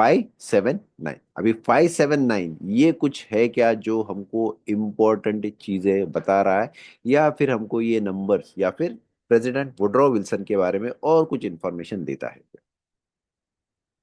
579। अभी 579 ये कुछ है क्या जो हमको इम्पोर्टेंट चीजें बता रहा है, या फिर हमको ये नंबर्स या फिर प्रेसिडेंट वुडरो विल्सन के बारे में और कुछ इंफॉर्मेशन देता है?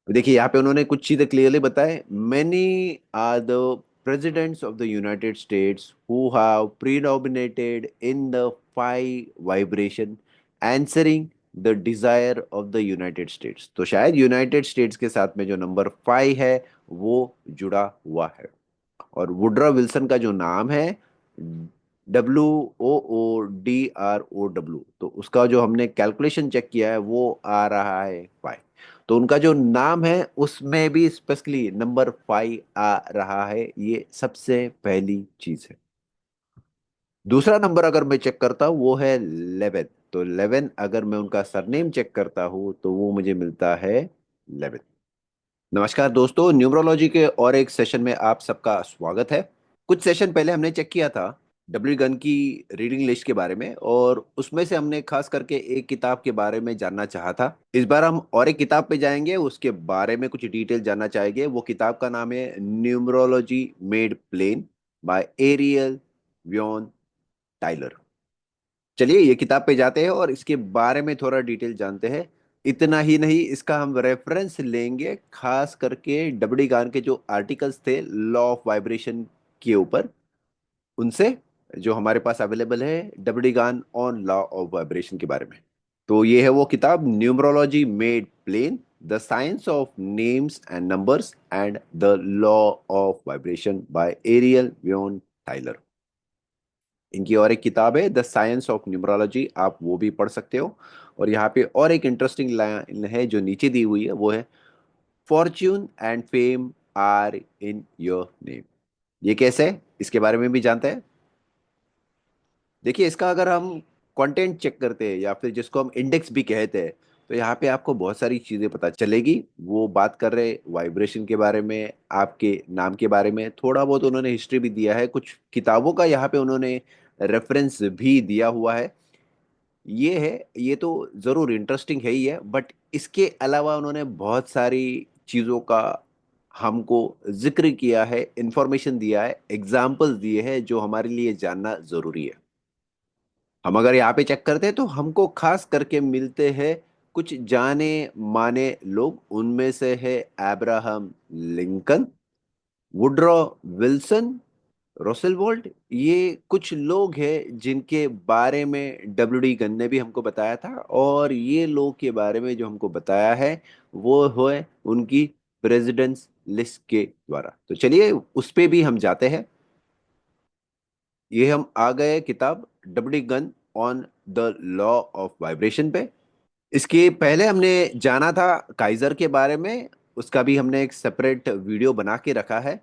देखिए यहाँ पे उन्होंने कुछ चीजें क्लियरली बताए। Many are the presidents of the United States who have predominated in the five vibration answering the desire of the United States। तो शायद यूनाइटेड स्टेट्स के साथ में जो नंबर 5 है वो जुड़ा हुआ है। और वुड्रो विल्सन का जो नाम है WOODROW, तो उसका जो हमने कैलकुलेशन चेक किया है वो आ रहा है 5। तो उनका जो नाम है उसमें भी स्पेशली नंबर 5 आ रहा है, ये सबसे पहली चीज है। दूसरा नंबर अगर मैं चेक करता हूँ वो है 11। तो 11 अगर मैं उनका सरनेम चेक करता हूँ तो वो मुझे मिलता है 11। नमस्कार दोस्तों, न्यूमरोलॉजी के और एक सेशन में आप सबका स्वागत है। कुछ सेशन पहले हमने चेक किया था डब्ल्यू गन की रीडिंग लिस्ट के बारे में, और उसमें से हमने खास करके एक किताब के बारे में जानना चाहा था। इस बार हम और एक किताब पे जाएंगे, उसके बारे में कुछ डिटेल जानना चाहेंगे। वो किताब का नाम है numerology made plain by Ariel Yvon Taylor. चलिए ये किताब पे जाते हैं और इसके बारे में थोड़ा डिटेल जानते हैं। इतना ही नहीं, इसका हम रेफरेंस लेंगे खास करके डब्ल्यू गान के जो आर्टिकल्स थे लॉ ऑफ वाइब्रेशन के ऊपर, उनसे जो हमारे पास अवेलेबल है W Gann on law of vibration के बारे में। तो ये है वो किताब numerology made plain, the science of names and numbers and the law of vibration by Ariel Yvon Taylor. इनकी और एक किताब है द साइंस ऑफ न्यूमरोलॉजी, आप वो भी पढ़ सकते हो। और यहाँ पे और एक इंटरेस्टिंग लाइन है जो नीचे दी हुई है, वो है fortune and fame are in your name. ये कैसे है इसके बारे में भी जानते हैं। देखिए इसका अगर हम कंटेंट चेक करते हैं या फिर जिसको हम इंडेक्स भी कहते हैं, तो यहाँ पे आपको बहुत सारी चीजें पता चलेगी। वो बात कर रहे वाइब्रेशन के बारे में, आपके नाम के बारे में, थोड़ा बहुत उन्होंने हिस्ट्री भी दिया है, कुछ किताबों का यहाँ पे उन्होंने रेफरेंस भी दिया हुआ है। ये है, ये तो जरूर इंटरेस्टिंग है ही है, बट इसके अलावा उन्होंने बहुत सारी चीजों का हमको जिक्र किया है, इंफॉर्मेशन दिया है, एग्जाम्पल्स दिए हैं जो हमारे लिए जानना जरूरी है। हम अगर यहाँ पे चेक करते हैं तो हमको खास करके मिलते हैं कुछ जाने माने लोग। उनमें से है अब्राहम लिंकन, वुड्रो विल्सन, रोसेलवॉल्ट। ये कुछ लोग हैं जिनके बारे में डब्ल्यू डी गन ने भी हमको बताया था, और ये लोग के बारे में जो हमको बताया है वो है उनकी प्रेसिडेंट्स लिस्ट के द्वारा। तो चलिए उस पे भी हम जाते हैं। ये हम आ गए किताब W gun on the law of vibration पे। इसके पहले हमने जाना था काइजर के बारे में, उसका भी हमने एक सेपरेट वीडियो बना के रखा है।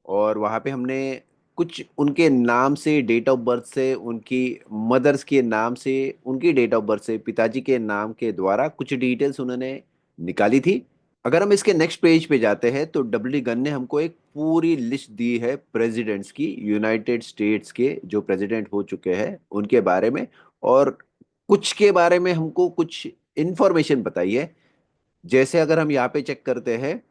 और वहाँ पे हमने कुछ उनके नाम से, डेट ऑफ बर्थ से, उनकी मदर्स के नाम से, उनकी डेट ऑफ बर्थ से, पिताजी के नाम के द्वारा कुछ डिटेल्स उन्होंने निकाली थी। अगर हम इसके नेक्स्ट पेज पे जाते हैं तो डब्ल्यू गन ने हमको एक पूरी लिस्ट दी है प्रेसिडेंट्स की, यूनाइटेड स्टेट्स के जो प्रेसिडेंट हो चुके हैं उनके बारे में। और कुछ के बारे में हमको कुछ इंफॉर्मेशन बताई है। जैसे अगर हम यहाँ पे चेक करते हैं,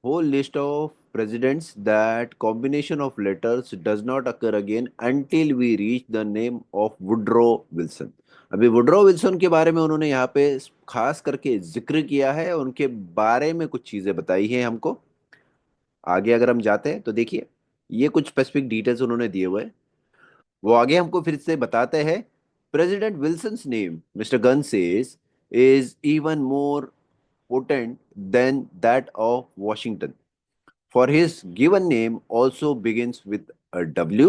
whole list of presidents, that combination of letters does not occur again until we reach the name of Woodrow Wilson। अभी वुड्रो विल्सन के बारे में उन्होंने यहाँ पे खास करके जिक्र किया है, उनके बारे में कुछ चीजें बताई हैं हमको। आगे अगर हम जाते हैं तो देखिए ये कुछ स्पेसिफिक डिटेल्स उन्होंने दिए हुए हैं। वो आगे हमको फिर से बताते हैं, president Wilson's name mister gun says is even more potent then that of Washington, for his given name also begins with a W,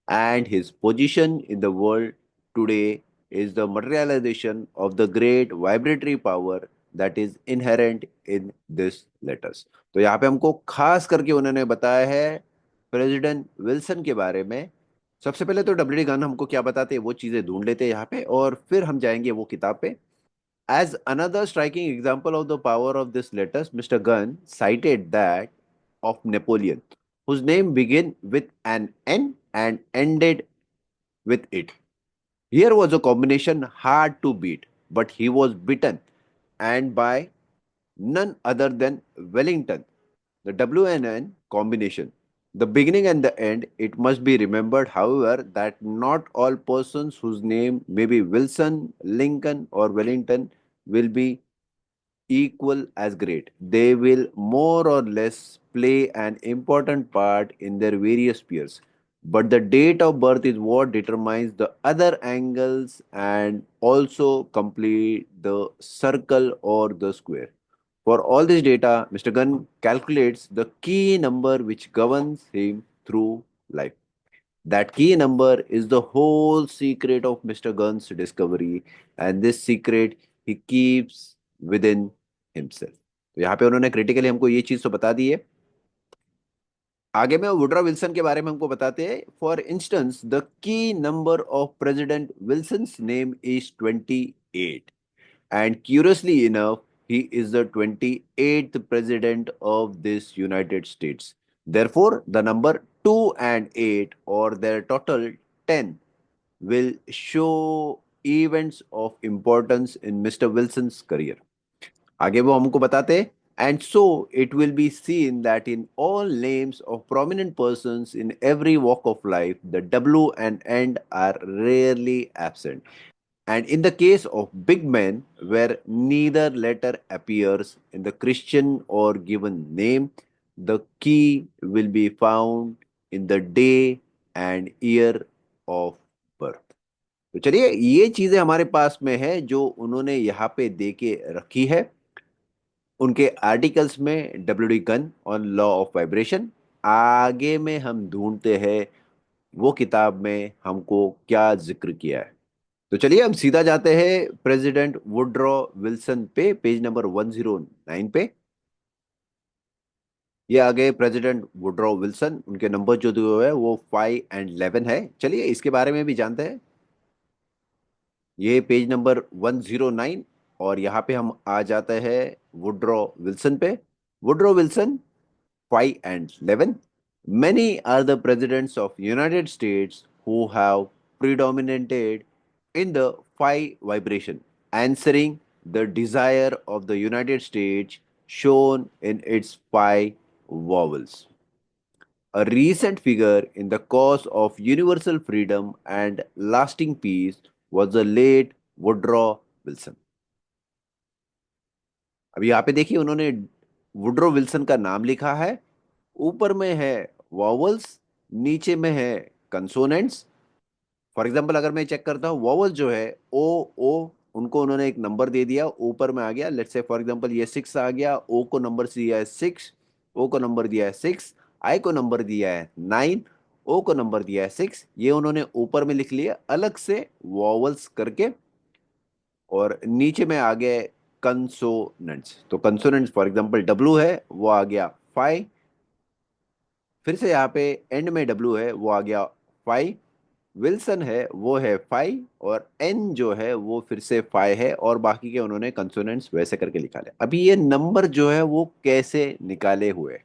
and his position in the world today is the materialization of the great vibratory power that is inherent in this letters। तो यहाँ पे हमको खास करके उन्होंने बताया है president Wilson के बारे में। सबसे पहले तो डब्ल्यू डी गन हमको क्या बताते हैं वो चीजें ढूंढ लेते हैं यहाँ पे, और फिर हम जाएंगे वो किताब पे। As another striking example of the power of this letters, Mr. Gunn cited that of Napoleon, whose name began with an N and ended with it. Here was a combination hard to beat, but he was beaten, and by none other than Wellington. The W and N combination. The beginning and the end, it must be remembered, however, that not all persons whose name may be Wilson, Lincoln, or Wellington will be equal as great. They will more or less play an important part in their various spheres. But the date of birth is what determines the other angles and also complete the circle or the square. For all this data, Mr. Gunn calculates the key number which governs him through life. That key number is the whole secret of Mr. Gunn's discovery, and this secret he keeps within himself. तो यहाँ पे उन्होंने critically हमको ये चीज तो बता दी है। आगे में वुडरो विल्सन के बारे में हमको बताते हैं। For instance the key number of president Wilson's name is 28, and curiously enough, he is the 28th president of this United States. Therefore, the number 2 and 8, or their total 10, will show events of importance in Mr. Wilson's career. आगे वो हमको बताते हैं, and so it will be seen that in all names of prominent persons in every walk of life, the W and N are rarely absent. And in the case of big men, where neither letter appears in the Christian or given name, the key will be found in the day and year of birth. तो चलिए ये चीजें हमारे पास में है जो उन्होंने यहाँ पे दे के रखी है उनके आर्टिकल्स में, W D gun on law of vibration. आगे में हम ढूंढते हैं वो किताब में हमको क्या जिक्र किया है। तो चलिए हम सीधा जाते हैं प्रेसिडेंट वुडरो विल्सन पे, पेज नंबर 109 पे। ये आगे प्रेसिडेंट वुडरो विल्सन, उनके नंबर जो दिए हुए हैं वो 5 and 11 है। चलिए इसके बारे में भी जानते हैं। ये पेज नंबर 109, और यहाँ पे हम आ जाते हैं वुडरो विल्सन पे। Woodrow Wilson 5 and 11. Many are the presidents of United States who have predominated in the phi vibration, answering the desire of the United States shown in its phi vowels. A recent figure in the cause of universal freedom and lasting peace was the late Woodrow Wilson. अब यहाँ पे देखिए उन्होंने Woodrow Wilson का नाम लिखा है, ऊपर में है वॉवल्स, नीचे में है कंसोनेंट्स। फॉर एग्जाम्पल अगर मैं चेक करता हूँ, वॉवल जो है ओ ओ, उनको उन्होंने एक नंबर दे दिया, ऊपर में आ गया। लेट्स से फॉर एग्जाम्पल ये 6 आ गया, ओ को नंबर दिया है 6, ओ को नंबर दिया है 6, आई को नंबर दिया है 9, ओ को नंबर दिया है 6। ये उन्होंने ऊपर में लिख लिया अलग से वॉवल्स करके, और नीचे में आ गए कंसोनेंट्स। तो कंसोनेंट्स फॉर एग्जाम्पल डब्ल्यू है वो आ गया 5, फिर से यहाँ पे एंड में डब्ल्यू है वो आ गया 5, विल्सन है वो है 5, और एन जो है वो फिर से 5 है, और बाकी के उन्होंने कंसोनेंट्स वैसे करके निकाले। अभी ये नंबर जो है वो कैसे निकाले हुए,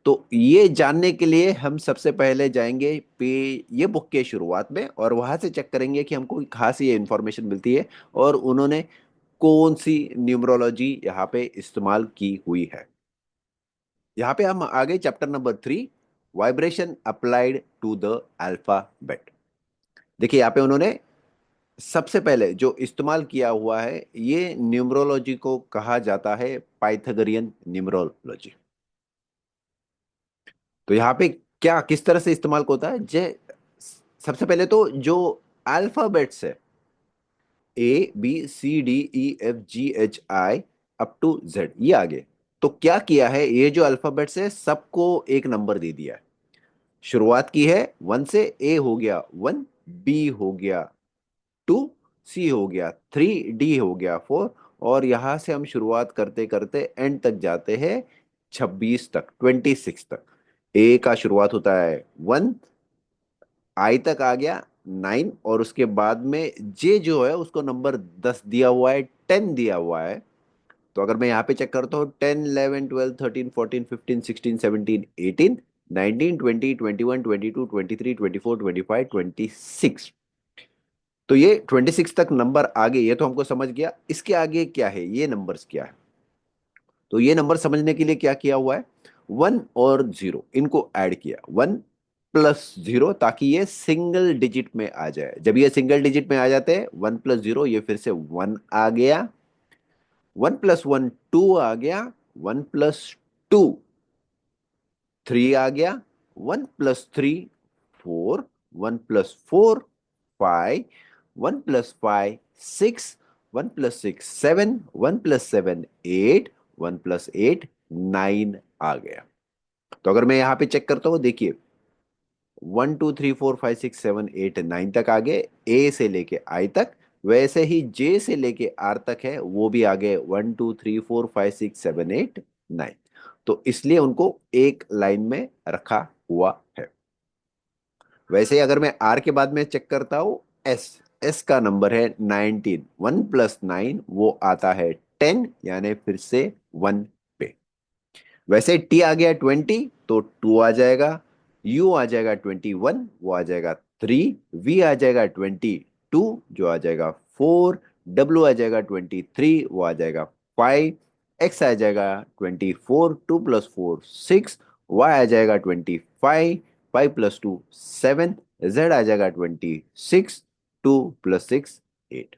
तो ये जानने के लिए हम सबसे पहले जाएंगे पे ये बुक के शुरुआत में, और वहां से चेक करेंगे कि हमको कहाँ से ये इंफॉर्मेशन मिलती है और उन्होंने कौन सी न्यूमरोलॉजी यहाँ पे इस्तेमाल की हुई है। यहाँ पे हम आ गए chapter number 3, vibration applied to the alphabet. देखिए यहाँ पे उन्होंने सबसे पहले जो इस्तेमाल किया हुआ है, ये न्यूमरोलॉजी को कहा जाता है पाइथागोरियन न्यूमरोलॉजी। तो यहाँ पे क्या किस तरह से इस्तेमाल होता है, जे सबसे पहले तो जो अल्फाबेट्स है, ABCDEFGHI अप टू जेड, ये आगे, तो क्या किया है, ये जो अल्फाबेट्स है सबको एक नंबर दे दिया है। शुरुआत की है 1 से, ए हो गया 1, बी हो गया 2, सी हो गया 3, डी हो गया 4, और यहां से हम शुरुआत करते करते एंड तक जाते हैं 26 तक, 26 तक। ए का शुरुआत होता है 1, आई तक आ गया 9, और उसके बाद में जे जो है उसको नंबर 10 दिया हुआ है, 10 दिया हुआ है। तो अगर मैं यहाँ पे चेक करता हूँ 10 11 12 13 14 15 16 17 18 19 20 21 22 23 24 25 26, तो ये 26 तक नंबर आगे, ये तो हमको समझ गया। इसके आगे क्या है, ये नंबर्स क्या है, तो ये नंबर समझने के लिए क्या किया हुआ है, 1 और 0 इनको ऐड किया, 1 प्लस 0, ताकि ये सिंगल डिजिट में आ जाए। जब ये सिंगल डिजिट में आ जाते हैं, 1 प्लस 0 ये फिर से 1 आ गया, 1 प्लस 1 2 आ गया, 1 प्लस 2 3 आ गया, 1 plus 3 4, 1 plus 4 5, 1 plus 5 6, 1 plus 6 7, 1 plus 7 8, 1 plus 8 9 आ गया। तो अगर मैं यहाँ पे चेक करता हूँ, देखिए 1 2 3 4 5 6 7 8 9 तक आ गए, ए से लेके आई तक। वैसे ही जे से लेके आर तक है, वो भी आ गए 1 2 3 4 5 6 7 8 9। तो इसलिए उनको एक लाइन में रखा हुआ है। वैसे ही अगर मैं आर के बाद में चेक करता हूँ, एस एस का नंबर है 19, 1 प्लस 9 वो आता है 10, यानी फिर से 1 पे। वैसे टी आ गया 20, तो 2 आ जाएगा, यू आ जाएगा 21, वो आ जाएगा 3, वी आ जाएगा 22, जो आ जाएगा 4, डब्ल्यू आ जाएगा 23, वो आ जाएगा 5, एक्स आ जाएगा 24, 2 प्लस 4 6, वाई आ जाएगा 25, 5 प्लस 2 7, जेड आ जाएगा 26, 2 प्लस 6 8।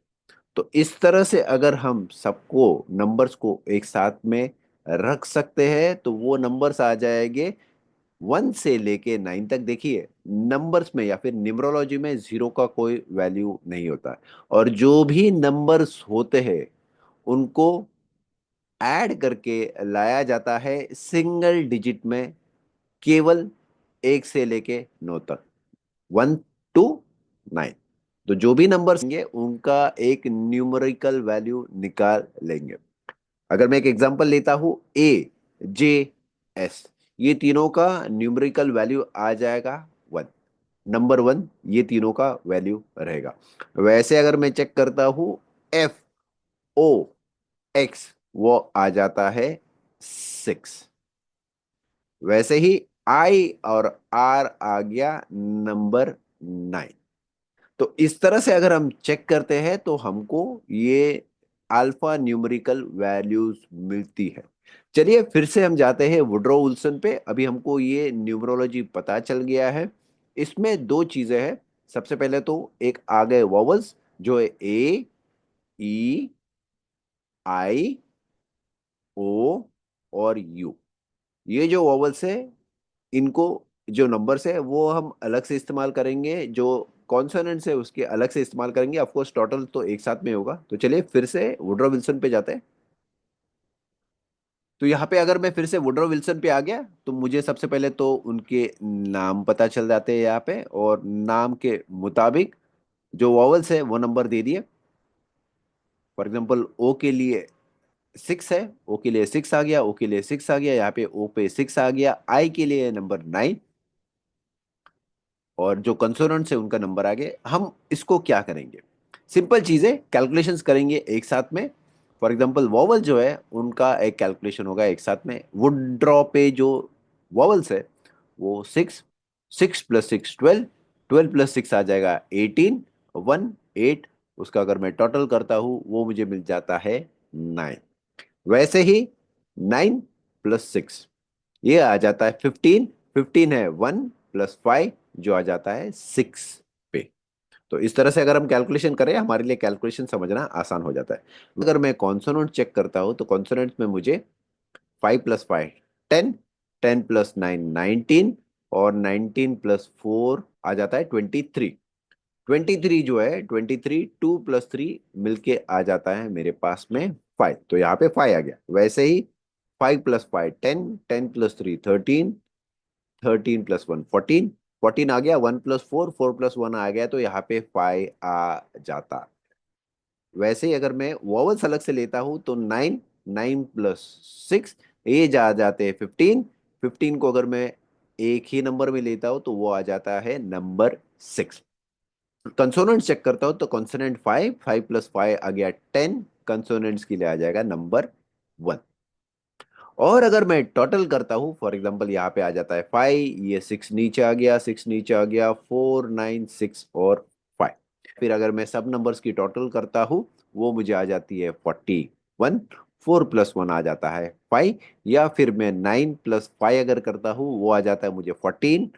तो इस तरह से अगर हम सबको नंबर्स को एक साथ में रख सकते हैं, तो वो नंबर्स आ जाएंगे 1 से लेके 9 तक। देखिए नंबर्स में या फिर न्यूमरोलॉजी में जीरो का कोई वैल्यू नहीं होता, और जो भी नंबर्स होते हैं उनको ऐड करके लाया जाता है सिंगल डिजिट में, केवल 1 से लेके 9 तक, 1 to 9। तो जो भी नंबर्स होंगे उनका एक न्यूमेरिकल वैल्यू निकाल लेंगे। अगर मैं एक एग्जांपल लेता हूं, ए, जे, एस, ये तीनों का न्यूमेरिकल वैल्यू आ जाएगा 1, नंबर 1, ये तीनों का वैल्यू रहेगा। वैसे अगर मैं चेक करता हूं, एफ, ओ, एक्स, वो आ जाता है 6। वैसे ही आई और आर आ गया नंबर 9। तो इस तरह से अगर हम चेक करते हैं, तो हमको ये अल्फा न्यूमेरिकल वैल्यूज मिलती है। चलिए फिर से हम जाते हैं वुड्रो विल्सन पे। अभी हमको ये न्यूमरोलॉजी पता चल गया है। इसमें दो चीजें हैं। सबसे पहले तो एक आ गए वॉवल्स, जो है ए, ई, आई, ओ और यू। ये जो वॉवल्स है, इनको, जो नंबर्स है वो हम अलग से इस्तेमाल करेंगे, जो कॉन्सोनेंट्स है उसके अलग से इस्तेमाल करेंगे। ऑफ कोर्स टोटल तो एक साथ में होगा। तो चलिए फिर से वुड्रो विल्सन पे जाते हैं। तो यहाँ पे अगर मैं फिर से वुड्रो विल्सन पे आ गया, तो मुझे सबसे पहले तो उनके नाम पता चल जाते हैं यहाँ पे, और नाम के मुताबिक जो वॉवल्स है वो नंबर दे दिए। फॉर एग्जाम्पल ओ के लिए 6 है, ओ के लिए 6 आ गया, ओ के लिए 6 आ गया, यहाँ पे ओ पे 6 आ गया। आई के लिए नंबर 9, और जो कंसोनेंट्स है उनका नंबर आ गए। हम इसको क्या करेंगे, सिंपल चीजें कैलकुलेशंस करेंगे एक साथ में। फॉर एग्जांपल वॉवल जो है उनका एक कैलकुलेशन होगा एक साथ में। वुड ड्रॉ पे जो वॉवल्स है वो 6, 6 प्लस 6 12, 12 प्लस 6 आ जाएगा 18, 1 8। उसका अगर मैं टोटल करता हूँ वो मुझे मिल जाता है 9। वैसे ही 9 प्लस 6 ये आ जाता है 15, 15 है 1 प्लस 5, जो आ जाता है 6 पे। तो इस तरह से अगर हम कैलकुलेशन करें, हमारे लिए कैलकुलेशन समझना आसान हो जाता है। अगर मैं कॉन्सोनेंट चेक करता हूं, तो कॉन्सोनेंट्स में मुझे 5 प्लस 5 10, 10 प्लस 9 19, और 19 प्लस 4 आ जाता है 23। 23 जो है 23, 2 प्लस 3 मिलके आ जाता है मेरे पास में 5। तो यहाँ पे 5 आ गया। वैसे ही 5 प्लस 5 10, 10 प्लस 3 13, 13 प्लस 1 14, 14 आ गया। 1 प्लस 4 4 प्लस 1 आ गया, तो यहाँ पे 5 आ जाता। वैसे ही अगर मैं वॉवल्स अलग से लेता हूं, तो 9, 9 प्लस 6 ये जा जाते हैं 15। 15 को अगर मैं एक ही नंबर में लेता हूं, तो वो आ जाता है नंबर 6। कंसोनेंट चेक करता हूं, तो कंसोनेंट 5, 5 प्लस 5 आ गया 10। कंसोनेंट्स के लिए आ जाएगा नंबर 1। और अगर मैं टोटल करता हूँ, फॉर एग्जांपल यहाँ पे आ जाता है 5, ये 6 नीचे आ गया, 6 नीचे आ गया, 4 9 6 और 5। फिर अगर मैं सब नंबर्स की टोटल करता हूँ, वो मुझे आ जाती है 41। 4 + 1 आ जाता है 5, या फिर मैं 9 + 5 अगर करता हूँ वो आ जाता है मुझे 14।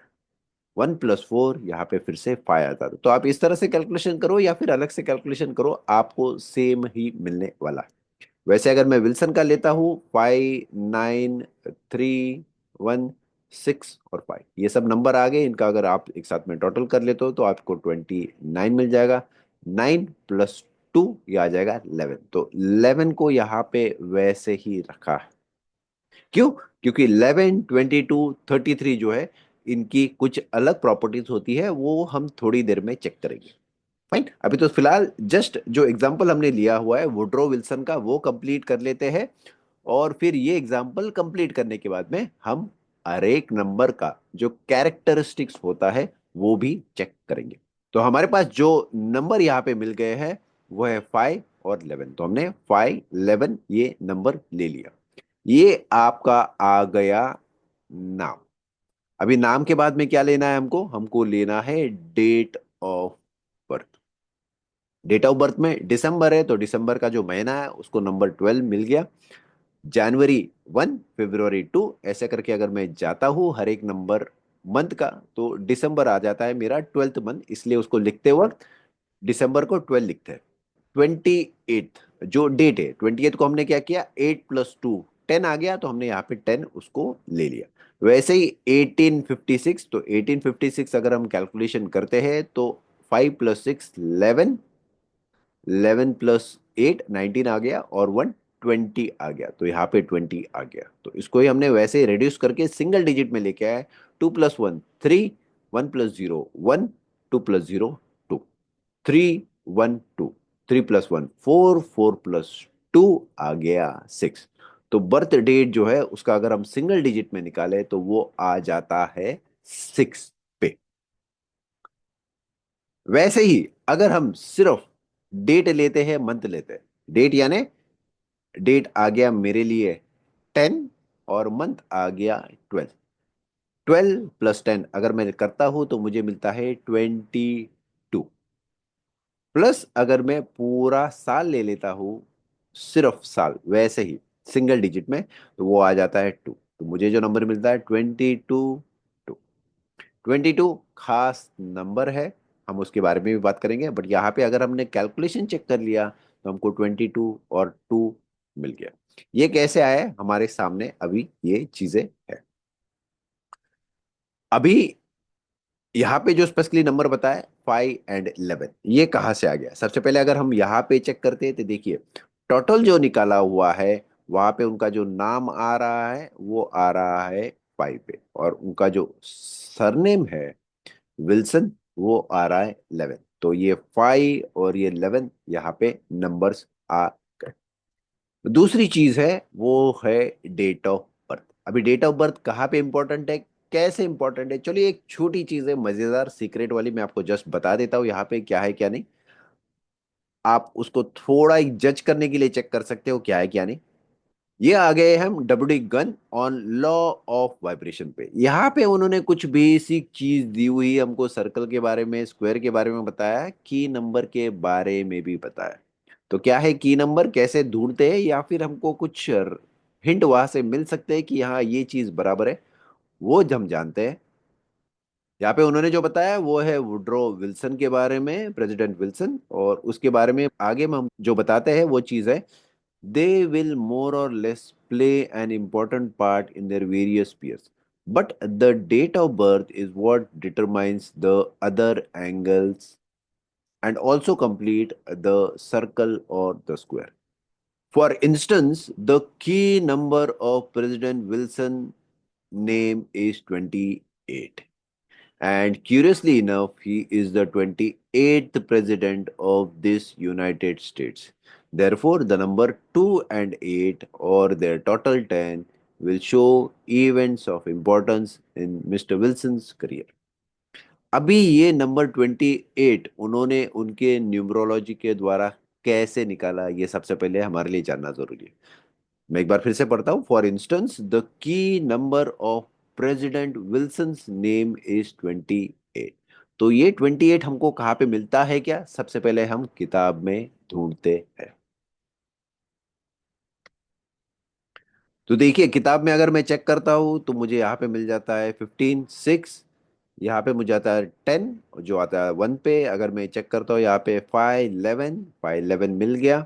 1 + 4 यहाँ पे फिर से 5 आता है। तो आप इस तरह से कैलकुलेशन करो या फिर अलग से कैलकुलेशन करो, आपको सेम ही मिलने वाला है। वैसे अगर मैं विल्सन का लेता हूँ, 5, 9, 3, 1, 6 और 5, ये सब नंबर आ गए। इनका अगर आप एक साथ में टोटल कर लेते हो तो आपको 29 मिल जाएगा। 9 + 2 ये आ जाएगा 11। तो 11 को यहाँ पे वैसे ही रखा है। क्यों? क्योंकि 11, 22, 33 जो है, इनकी कुछ अलग प्रॉपर्टीज होती है, वो हम थोड़ी देर में चेक करेंगे। फाइन, अभी तो फिलहाल जस्ट जो एग्जांपल हमने लिया हुआ है वुड्रो विल्सन का वो कंप्लीट कर लेते हैं, और फिर ये एग्जांपल कंप्लीट करने के बाद में हम हर एक नंबर का जो कैरेक्टरिस्टिक्स होता है वो भी चेक करेंगे। तो हमारे पास जो नंबर यहाँ पे मिल गए हैं वो है 5 और 11। तो हमने 5, 11 ये नंबर ले लिया। ये आपका आ गया नाम। अभी नाम के बाद में क्या लेना है हमको? हमको लेना है date of birth. Date of birth में दिसंबर है तो दिसंबर का जो महीना है उसको नंबर 12 मिल गया। जनवरी 1, फरवरी 2, ऐसे करके अगर मैं जाता हूँ हर एक नंबर मंथ का, तो दिसंबर आ जाता है मेरा 12th मंथ, इसलिए उसको लिखते वक्त दिसंबर को 12 लिखते हैं। 28 जो डेट है, 28 को हमने क्या किया, 8 + 2 10 आ गया, तो हमने यहाँ पे 10 उसको ले लिया। वैसे ही 1856, तो 1856 अगर हम कैलकुलेशन करते हैं तो 5 + 6 11, 11 + 8 19 आ गया, और 1 20 आ गया, तो यहाँ पे 20 आ गया। तो इसको ही हमने वैसे ही रिड्यूस करके सिंगल डिजिट में लेके आए। 2 + 1 3, 1 + 0 1, 2 + 0 2, 3 1 2, 3 + 1 4, 4 + 2 आ गया 6। तो बर्थ डेट जो है उसका अगर हम सिंगल डिजिट में निकाले तो वो आ जाता है 6 पे। वैसे ही अगर हम सिर्फ डेट लेते हैं, मंथ लेते हैं, डेट यानी डेट आ गया मेरे लिए 10, और मंथ आ गया 12। 12 + 10 अगर मैं करता हूं तो मुझे मिलता है 22। प्लस अगर मैं पूरा साल ले लेता हूँ, सिर्फ साल वैसे ही सिंगल डिजिट में, तो वो आ जाता है 2। तो मुझे जो नंबर मिलता है 22। 22 खास नंबर है, हम उसके बारे में भी बात करेंगे, बट यहाँ पे अगर हमने कैलकुलेशन चेक कर लिया तो हमको 22 और 2 मिल गया। ये कैसे आया है हमारे सामने? अभी ये चीजें है। अभी यहाँ पे जो स्पेशली नंबर बताया 5 और 11, ये कहाँ से आ गया? सबसे पहले अगर हम यहाँ पे चेक करते हैं तो देखिए, टोटल जो निकाला हुआ है वहां पे उनका जो नाम आ रहा है वो आ रहा है 5 पे, और उनका जो सरनेम है विल्सन वो आ रहा है 11। तो ये 5 और ये 11 यहाँ पे नंबर्स आ गए। दूसरी चीज है वो है डेट ऑफ बर्थ। अभी डेट ऑफ बर्थ कहाँ पे इंपॉर्टेंट है, कैसे इंपॉर्टेंट है? चलिए एक छोटी चीज है, मजेदार सीक्रेट वाली, मैं आपको जस्ट बता देता हूँ यहाँ पे क्या है क्या नहीं। आप उसको थोड़ा ही जज करने के लिए चेक कर सकते हो क्या है क्या नहीं। ये आ गए हम W gun on law of vibration पे। यहाँ पे उन्होंने कुछ बेसिक चीज दी हुई हमको, सर्कल के बारे में, स्क्वायर के बारे में बताया, की नंबर के बारे में भी बताया। तो क्या है की नंबर, कैसे ढूंढते हैं, या फिर हमको कुछ हिंट वहां से मिल सकते हैं कि हाँ ये चीज बराबर है, वो हम जानते हैं। यहाँ पे उन्होंने जो बताया वो है वुड्रो विल्सन के बारे में, प्रेसिडेंट विल्सन, और उसके बारे में आगे में हम जो बताते हैं वो चीज है, they will more or less play an important part in their various spheres. But the date of birth is what determines the other angles and also complete the circle or the square. For instance, the key number of President Wilson name is 28. And curiously enough, he is the 28th president of this United States. Therefore, the number 2 and 8, or their total 10, will show events of importance in Mr. Wilson's career. अभी ये number 28 उन्होंने उनके numerology के द्वारा कैसे निकाला, ये सबसे पहले हमारे लिए जानना जरूरी है। मैं एक बार फिर से पढ़ता हूँ। For instance the key number of president Wilson's name is 28। तो ये 28 हमको कहाँ पे मिलता है? क्या सबसे पहले हम किताब में ढूंढते हैं। तो देखिए किताब में अगर मैं चेक करता हूँ तो मुझे यहाँ पे मिल जाता है 15 6, यहाँ पे मुझे आता है 10, जो आता है 1 पे। अगर मैं चेक करता हूँ यहाँ पे 5 11 मिल गया।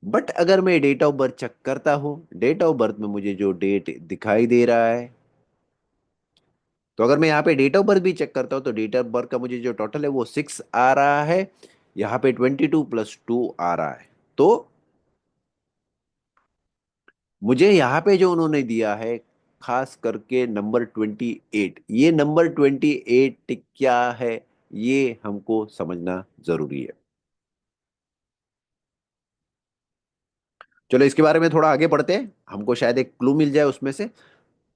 बट अगर मैं डेट ऑफ बर्थ चेक करता हूँ, डेट ऑफ बर्थ में मुझे जो डेट दिखाई दे रहा है, तो अगर मैं यहाँ पे डेट ऑफ बर्थ भी चेक करता हूँ तो डेट ऑफ बर्थ का मुझे जो टोटल है वो 6 आ रहा है। यहाँ पे 22 + 2 आ रहा है। तो मुझे यहाँ पे जो उन्होंने दिया है, खास करके नंबर 28, ये नंबर 28 क्या है, ये हमको समझना जरूरी है। चलो इसके बारे में थोड़ा आगे बढ़ते हैं, हमको शायद एक क्लू मिल जाए उसमें से।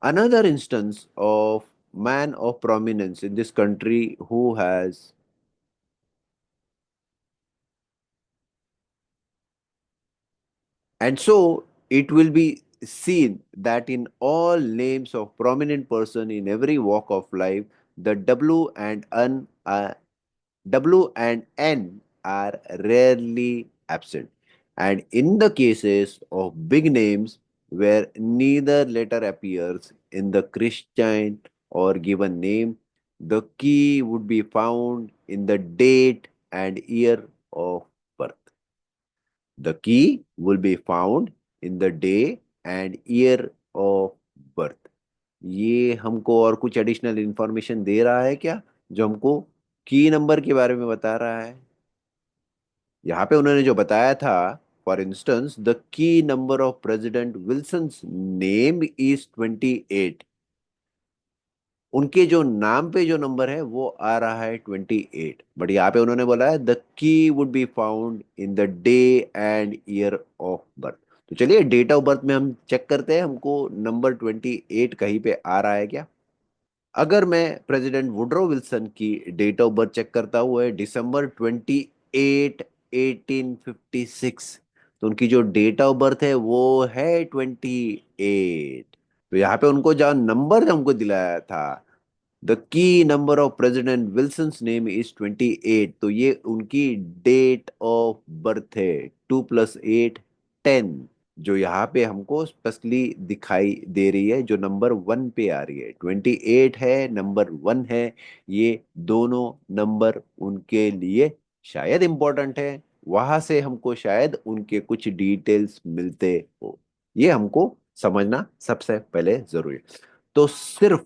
Another instance of man of prominence in this country who has, and so it will be seen that in all names of prominent person in every walk of life, the W and N are rarely absent. And in the cases of big names where neither letter appears in the Christian or given name, the key would be found in the date and year of birth. The key will be found in the day and year of birth. ये हमको और कुछ additional information दे रहा है क्या, जो हमको की नंबर के बारे में बता रहा है? यहाँ पे उन्होंने जो बताया था, for instance the key number of president Wilson's name is 28। उनके जो नाम पे जो नंबर है वो आ रहा है 28। बट यहाँ पे उन्होंने बोला है the key would be found in the day and year of birth. तो चलिए डेट ऑफ बर्थ में हम चेक करते हैं, हमको नंबर 28 कहीं पे आ रहा है क्या। अगर मैं प्रेसिडेंट वुडरो विल्सन की डेट ऑफ बर्थ चेक करता हूँ, है December 28 1856, तो उनकी जो डेट ऑफ बर्थ है वो है 28। तो यहाँ पे उनको जहाँ नंबर हमको दिलाया था, the key number of president Wilson's name is 28, तो ये उनकी डेट ऑफ बर्थ है। 2 + 8 10, जो यहाँ पे हमको स्पेशली दिखाई दे रही है, जो नंबर 1 पे आ रही है। 28 है, नंबर 1 है, ये दोनों नंबर उनके लिए शायद इंपॉर्टेंट है। वहां से हमको शायद उनके कुछ डिटेल्स मिलते हो, ये हमको समझना सबसे पहले जरूरी है। तो सिर्फ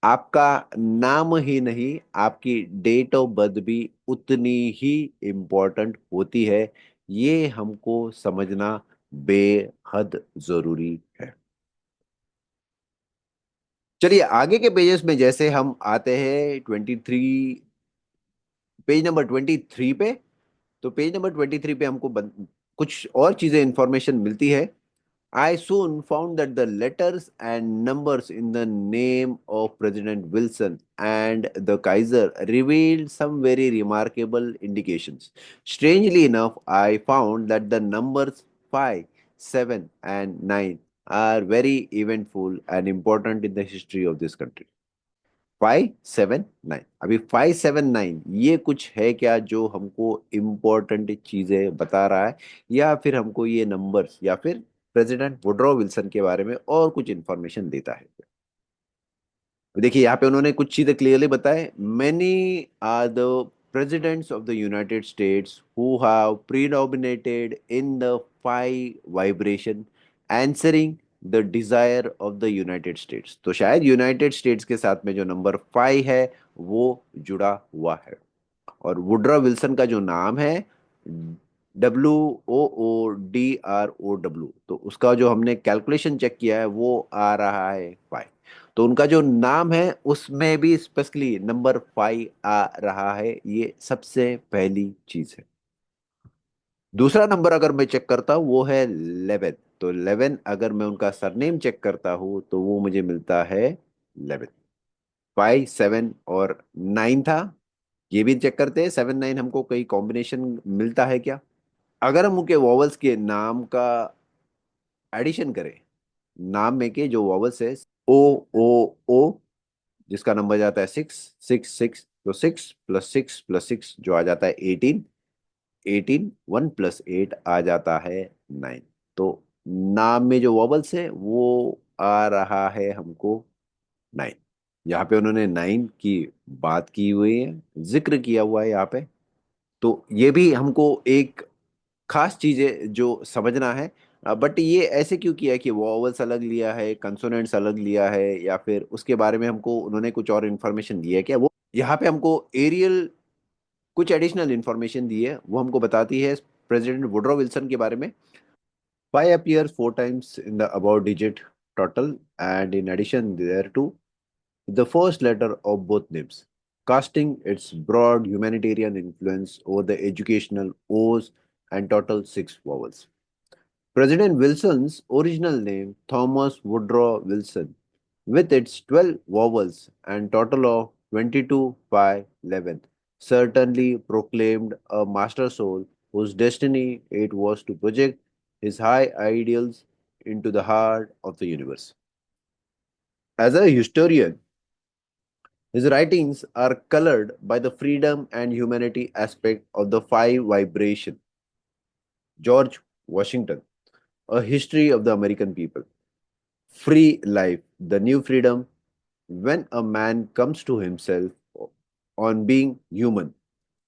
आपका नाम ही नहीं, आपकी डेट ऑफ बर्थ भी उतनी ही इम्पोर्टेंट होती है, ये हमको समझना बेहद जरूरी है। चलिए आगे के पेजेस में जैसे हम आते हैं 23, पेज नंबर 23 पे, तो पेज नंबर 23 पे हमको कुछ और चीजें इंफॉर्मेशन मिलती है। I soon found that the letters and numbers in the name of President Wilson and the Kaiser revealed some very remarkable indications. Strangely enough, I found that the numbers 5, 7, and 9 are very eventful and important in the history of this country. 5 7 9, अभी 5 7 9 ये कुछ है क्या जो हमको important चीजें बता रहा है, या फिर हमको ये नंबर्स या फिर प्रेसिडेंट वुडरो विल्सन के बारे में और कुछ इंफॉर्मेशन देता है? देखिए यहाँ पे उन्होंने कुछ चीजें क्लियरली बताए। Many are the presidents of the United States who have predominated in the phi vibration, answering the desire of the United States। तो शायद यूनाइटेड स्टेट्स के साथ में जो नंबर 5 है वो जुड़ा हुआ है। और वुड्रा विल्सन का जो नाम है, WOODROW, तो उसका जो हमने कैलकुलेशन चेक किया है वो आ रहा है 5। तो उनका जो नाम है उसमें भी स्पेशली नंबर 5 आ रहा है, ये सबसे पहली चीज है। दूसरा नंबर अगर मैं चेक करता हूँ वो है 11। तो 11 अगर मैं उनका सरनेम चेक करता हूँ तो वो मुझे मिलता है 11। 5 7 और 9 था, ये भी चेक करते हैं 7 9 हमको कहीं कॉम्बिनेशन मिलता है क्या। अगर हम उनके वॉवल्स के नाम का एडिशन करें, नाम में के जो वॉवल्स है O O O, जिसका नंबर जाता है 6 6 6, तो 6 + 6 + 6 जो आ जाता है 18। 18 1 + 8 आ जाता है 9। तो नाम में जो वॉवल्स है वो आ रहा है हमको 9। यहाँ पे उन्होंने 9 की बात की हुई है, जिक्र किया हुआ है यहाँ पे। तो ये भी हमको एक खास चीज है जो समझना है। बट ये ऐसे क्यों किया कि वॉवल्स अलग लिया है, कंसोनेंट्स अलग लिया है, या फिर उसके बारे में हमको उन्होंने कुछ और इन्फॉर्मेशन दी है क्या? वो यहाँ पे हमको एरियल कुछ एडिशनल इन्फॉर्मेशन दी है, वो हमको बताती है प्रेसिडेंट वुडरो विल्सन के बारे में। Pi appears 4 times in the above digit total, and in addition thereto, the first letter of both names, casting its broad humanitarian influence over the educational O's and total 6 vowels. President Wilson's original name, Thomas Woodrow Wilson, with its 12 vowels and total of 22 by 11, certainly proclaimed a master soul whose destiny it was to project his high ideals into the heart of the universe. As a historian, his writings are colored by the freedom and humanity aspect of the five vibration. George Washington, A History of the American People. Free life, the new freedom, when a man comes to himself on being human,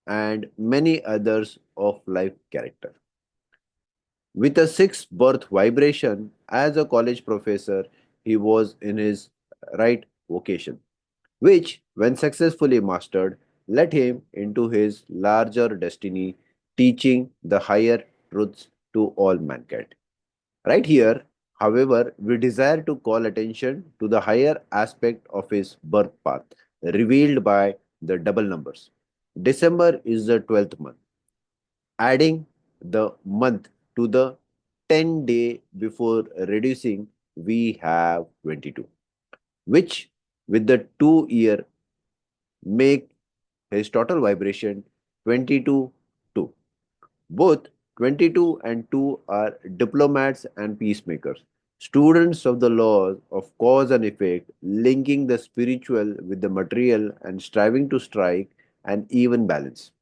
and many others of life character. With a sixth birth vibration as a college professor, he was in his right vocation, which, when successfully mastered, led him into his larger destiny, teaching the higher truths to all mankind. Right here, however, we desire to call attention to the higher aspect of his birth path, revealed by the double numbers. December is the 12th month. Adding the month to the 10-day before reducing, we have 22, which with the 2 year make his total vibration 22 2. Both 22 and 2 are diplomats and peacemakers, students of the laws of cause and effect, linking the spiritual with the material and striving to strike an even balance.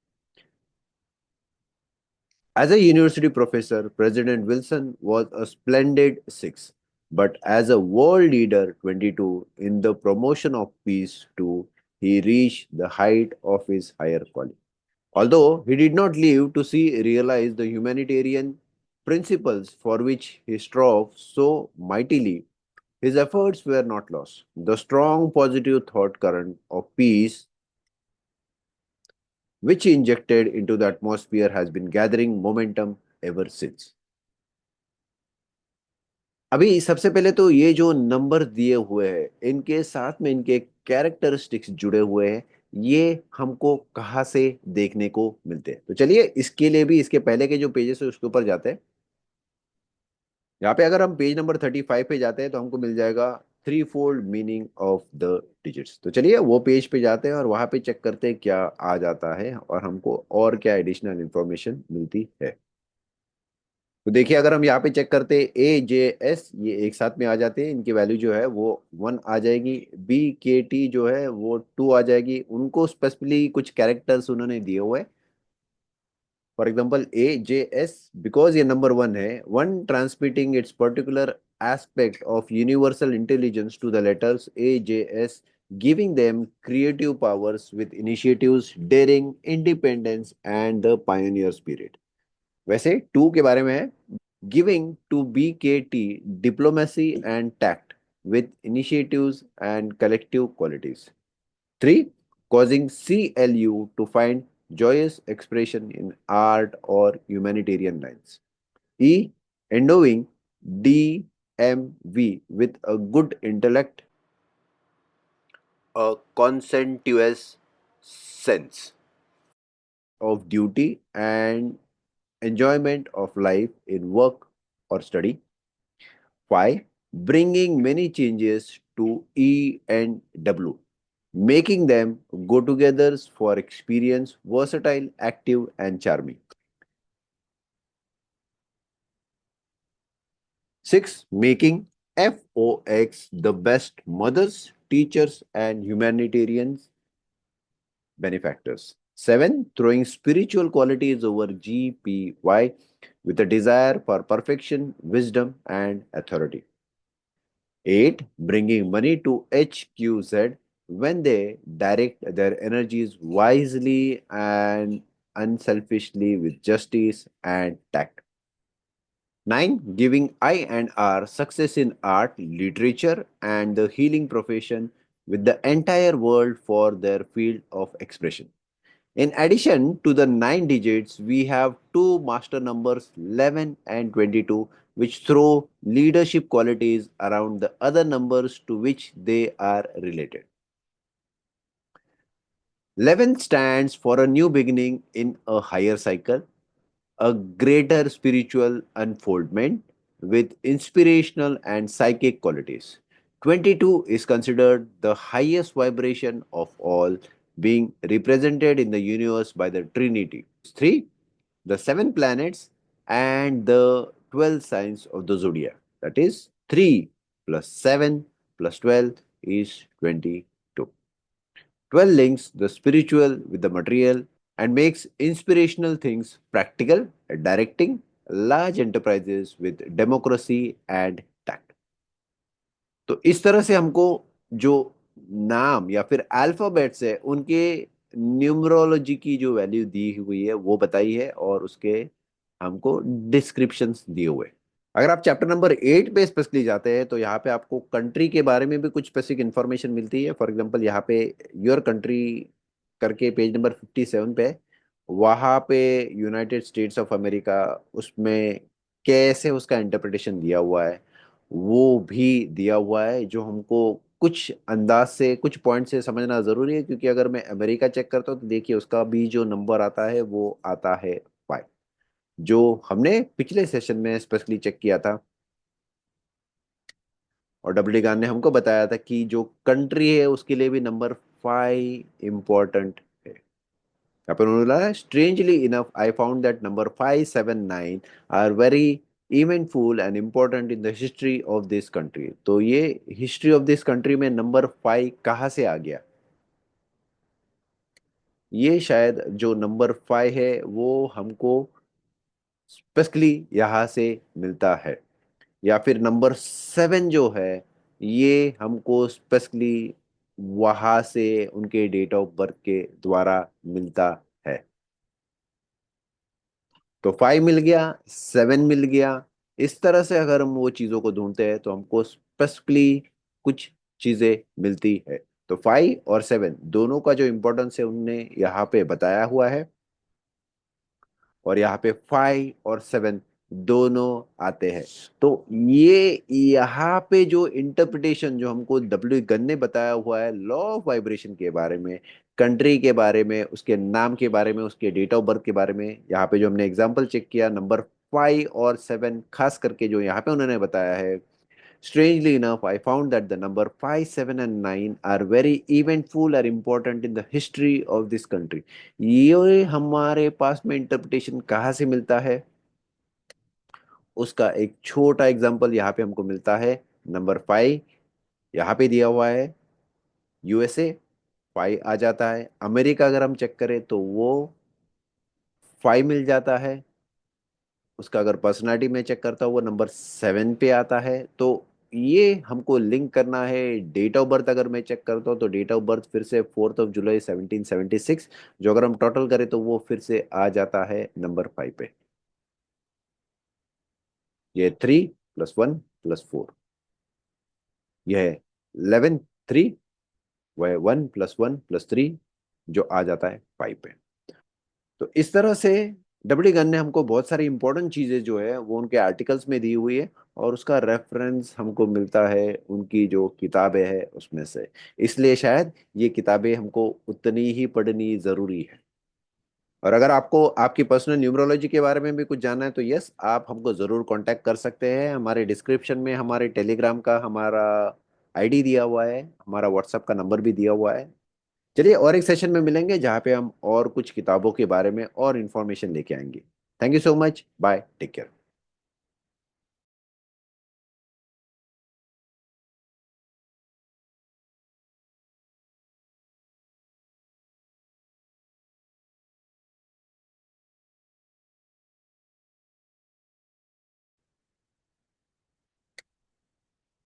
As a university professor, President Wilson was a splendid 6, but as a world leader 22 in the promotion of peace too, he reached the height of his higher calling. Although he did not live to see realize the humanitarian principles for which he strove so mightily, his efforts were not lost. The strong positive thought current of peace which he injected into the atmosphere has been gathering momentum ever since. अभी सबसे पहले तो ये जो number दिए हुए हैं, इनके साथ में इनके कैरेक्टरिस्टिक्स जुड़े हुए हैं, ये हमको कहाँ से देखने को मिलते हैं? तो चलिए इसके लिए भी इसके पहले के जो पेजेस है उसके ऊपर जाते हैं। यहाँ पे अगर हम पेज नंबर 35 पे जाते हैं तो हमको मिल जाएगा three fold meaning of the digits. तो चलिए वो पेज पे जाते हैं और वहां पे चेक करते हैं क्या आ जाता है और हमको और क्या एडिशनल इंफॉर्मेशन मिलती है। तो देखिए अगर हम यहाँ पे चेक करते हैं AJS ये एक साथ में आ जाते हैं, इनकी वैल्यू जो है वो 1 आ जाएगी। BKT जो है वो 2 आ जाएगी। उनको स्पेसिफिकली कुछ कैरेक्टर्स उन्होंने दिए हुए हैं। फॉर एग्जाम्पल AJS बिकॉज ये नंबर 1 है, one transmitting it's particular aspect of universal intelligence to the letters AJS, giving them creative powers with initiatives, daring, independence, and the pioneer spirit. वैसे 2 के बारे में है, giving to BKT diplomacy and tact with initiatives and collective qualities. 3. Causing CLU to find joyous expression in art or humanitarian lines. E. Endowing DMV with a good intellect, a conscientious sense of duty, and enjoyment of life in work or study. 5. Bringing many changes to E and W, making them go together for experience, versatile, active, and charming. 6. Making FOX the best mothers, teachers, and humanitarians benefactors. 7. Throwing spiritual qualities over GPY, with a desire for perfection, wisdom, and authority. 8. Bringing money to HQZ when they direct their energies wisely and unselfishly with justice and tact. 9. Giving I and R success in art, literature, and the healing profession with the entire world for their field of expression. In addition to the 9 digits, we have two master numbers 11 and 22, which throw leadership qualities around the other numbers to which they are related. 11 stands for a new beginning in a higher cycle, a greater spiritual unfoldment with inspirational and psychic qualities. 22 is considered the highest vibration of all, being represented in the universe by the Trinity. 3. The seven planets and the 12 signs of the zodiac. That is 3 plus 7 plus 12 is 22. 12 links the spiritual with the material and makes inspirational things practical, directing large enterprises with democracy and tact. तो इस तरह से हमको जो नाम या फिर alphabets है उनके न्यूमरोलॉजी की जो वैल्यू दी हुई है वो बताई है और उसके हमको डिस्क्रिप्शंस दिए हुए हैं। अगर आप चैप्टर नंबर 8 पे स्पेसिफिकली जाते हैं तो यहाँ पे आपको कंट्री के बारे में भी कुछ स्पेसिफिक इन्फॉर्मेशन मिलती है। फॉर एग्जांपल यहाँ पे योर कंट्री करके पेज नंबर 57 पे वहाँ पे यूनाइटेड स्टेट्स ऑफ अमेरिका उसमें कैसे उसका इंटरप्रिटेशन दिया हुआ है वो भी दिया हुआ है, जो हमको कुछ अंदाज से कुछ पॉइंट से समझना ज़रूरी है, क्योंकि अगर मैं अमेरिका चेक करता हूँ तो देखिए उसका भी जो नंबर आता है वो आता है 5, जो हमने पिछले सेशन में स्पेशली चेक किया था। और डब्ल्यू गान ने हमको बताया था कि जो कंट्री है उसके लिए भी नंबर 5 इम्पोर्टेंट है। यहाँ पर उन्होंने बोला strangely enough I found that number 5, 7, 9 are very eventful and important in the history of this country. तो ये हिस्ट्री ऑफ दिस कंट्री में नंबर 5 कहाँ से आ गया? ये शायद जो नंबर 5 है वो हमको स्पेशली यहाँ से मिलता है, या फिर नंबर 7 जो है ये हमको स्पेशली वहां से उनके डेट ऑफ बर्थ के द्वारा मिलता है। तो 5 मिल गया, 7 मिल गया। इस तरह से अगर हम वो चीज़ों को ढूंढते हैं तो हमको स्पेसिफिकली कुछ चीज़ें मिलती है। तो 5 और 7 दोनों का जो इम्पोर्टेंस है उनने यहाँ पे बताया हुआ है, और यहाँ पे 5 और 7 दोनों आते हैं। तो ये यहाँ पे जो इंटरप्रिटेशन जो हमको डब्ल्यू गन ने बताया हुआ है लॉ ऑफ वाइब्रेशन के बारे में, कंट्री के बारे में, उसके नाम के बारे में, उसके डेट ऑफ बर्थ के बारे में, यहाँ पे जो हमने एग्जांपल चेक किया नंबर 5 और 7 खास करके जो यहाँ पे उन्होंने बताया है, strangely enough I found that the number 5, 7 and 9 are very eventful or important in the history of this country। ये हमारे पास में इंटरप्रिटेशन कहाँ से मिलता है उसका एक छोटा एग्जांपल यहाँ पे हमको मिलता है। नंबर 5 यहाँ पे दिया हुआ है, यूएसए 5 आ जाता है। अमेरिका अगर हम चेक करें तो वो 5 मिल जाता है। उसका अगर पर्सनालिटी में चेक करता हूँ वो नंबर 7 पे आता है। तो ये हमको लिंक करना है। डेट ऑफ बर्थ अगर मैं चेक करता हूँ तो डेट ऑफ बर्थ फिर से 4 जुलाई 1776, जो अगर हम टोटल करें तो वो फिर से आ जाता है नंबर 5 पे। ये 3 + 1 + 4, यह है 11 3, वह 1 + 1 + 3 जो आ जाता है 5 पे। तो इस तरह से डब्ल्यू गन ने हमको बहुत सारी इंपॉर्टेंट चीज़ें जो है वो उनके आर्टिकल्स में दी हुई है, और उसका रेफरेंस हमको मिलता है उनकी जो किताबें हैं उसमें से। इसलिए शायद ये किताबें हमको उतनी ही पढ़नी ज़रूरी है। और अगर आपको आपकी पर्सनल न्यूमरोलॉजी के बारे में भी कुछ जानना है तो यस, आप हमको ज़रूर कांटेक्ट कर सकते हैं। हमारे डिस्क्रिप्शन में हमारे टेलीग्राम का हमारा आईडी दिया हुआ है, हमारा व्हाट्सएप का नंबर भी दिया हुआ है। चलिए और एक सेशन में मिलेंगे जहाँ पे हम और कुछ किताबों के बारे में और इन्फॉर्मेशन लेके आएंगे। Thank you so much, bye, take care.